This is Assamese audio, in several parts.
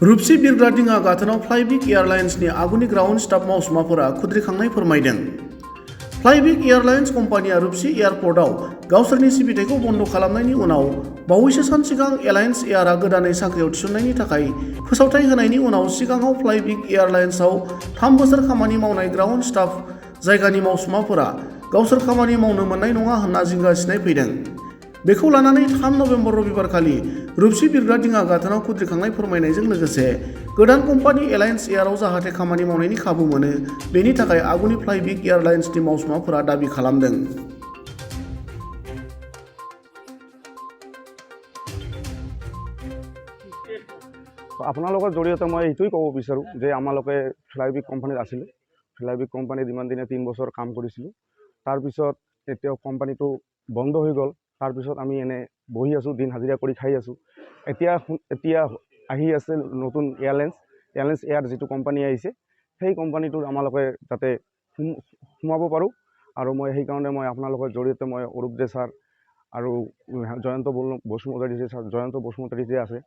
रुपसि बिरग्रा दिङा गाथोनाव फ्लाइबिग एयारलाइन्सनि आगुनि ग्राउन्ड स्टाफ मावसुमाफोरा खुद्रिखांनाय फोरमायदों। फ्लाइबिग एयारलाइन्स कम्पानिया रुपसि एयारपर्टआव गावसोरनि सिबिथायखौ बन्द खालामनायनि उनाव बावैसो सान सिगां एलायन्स एयारआ गोदानै साख्रियाव थिसननायनि थाखाय फोसावथाय होनायनि उनाव सिगाङाव फ्लाइबिग एयारलाइन्सआव 3 बोसोर खामानि मावनाय ग्राउन्ड स्टाफ जायगानि मावसुमाफोरा गावसोर खामानि मावनो मोननाय नङा होनना जिंगासिनाय फैदों। बेखौ लानानै 3 नबेम्बर रबिबारखालि रुपसि बिरग्रा दिङा गाथोनाव खुद्रिखांनाय फोरमायनायजों लोगोसे गोदान कम्पानि एलायन्स एयारआव जाहाथे खामानि मावनायनि खाबु मोनो बेनि थाखाय आगुनि फ्लाइबिग एयारलाइन्सनि मावसुमाफोरा दाबि खालामदों। আপোনালোকৰ জৰিয়তে মই এইটোই ক'ব বিচাৰোঁ যে আমালোকে ফ্লাইবিগ কোম্পানীত আছিলোঁ। ফ্লাইবিগ কোম্পানীত ইমান দিনে 3 বছৰ কাম কৰিছিলোঁ। তাৰপিছত এতিয়া কোম্পানীটো বন্ধ হৈ গ'ল। তাৰপিছত আমি এনে বহি আছোঁ, দিন হাজিৰা কৰি খাই আছোঁ। এতিয়া আহি আছে নতুন এয়াৰলাইন্স এয়াৰ যিটো কোম্পানী আহিছে সেই কোম্পানীটোত আমালোকে যাতে সোমাব পাৰোঁ আৰু মই সেইকাৰণে মই আপোনালোকৰ জৰিয়তে মই অৰূপ দে ছাৰ আৰু জয়ন্ত বসুমতাৰী যে আছে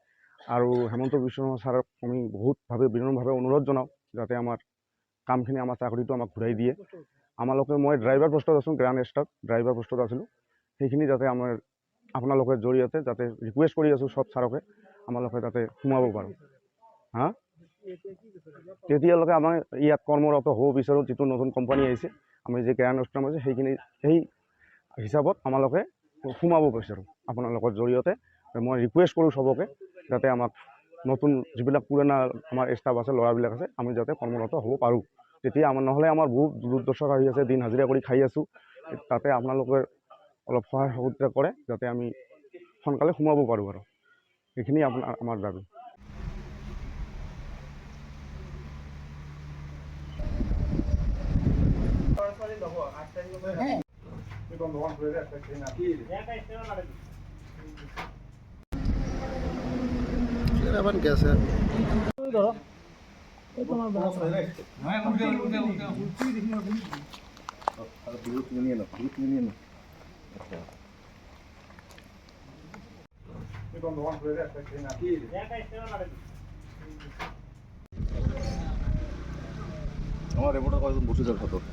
আৰু হেমন্ত বিশ্ব ছাৰক আমি বহুতভাৱে বিনম্ৰভাৱে অনুৰোধ জনাওঁ যাতে আমাৰ কামখিনি আমাৰ চাকৰিটো আমাক ঘূৰাই দিয়ে। আমালোকে মই ড্ৰাইভাৰ পোষ্টত আছোঁ, গ্ৰাণ্ড ষ্টাফ ড্ৰাইভাৰ পোষ্টত আছিলোঁ। সেইখিনি যাতে আমাৰ আপোনালোকৰ জৰিয়তে যাতে ৰিকুৱেষ্ট কৰি আছোঁ চব ছাৰকে আমালোকে যাতে সোমাব পাৰোঁ। তেতিয়ালৈকে আমাৰ ইয়াত কৰ্মৰত হ'ব বিচাৰোঁ। যিটো নতুন কোম্পানী আহিছে আমি যে গ্ৰাণ্ড ষ্টাফ আছে সেই হিচাপত আমালোকে সোমাব বিচাৰোঁ। আপোনালোকৰ জৰিয়তে মই ৰিকুৱেষ্ট কৰোঁ চবকে যাতে আমাক নতুন যিবিলাক পুৰণা আমাৰ ষ্টাফ আছে ল'ৰাবিলাক আছে আমি যাতে কৰ্মৰত হ'ব পাৰোঁ। তেতিয়া নহ'লে আমাৰ বহুত দুৰ্দশা হৈ আছে, দিন হাজিৰা কৰি খাই আছোঁ। তাতে আপোনালোকে অলপ সহায় সহযোগিতা কৰে যাতে আমি সোনকালে সোমাব পাৰোঁ আৰু সেইখিনি আমাৰ দাবী। আমাৰ ৰেপোৰ্টাৰ কয়েকজন বসে যাৰ হাতত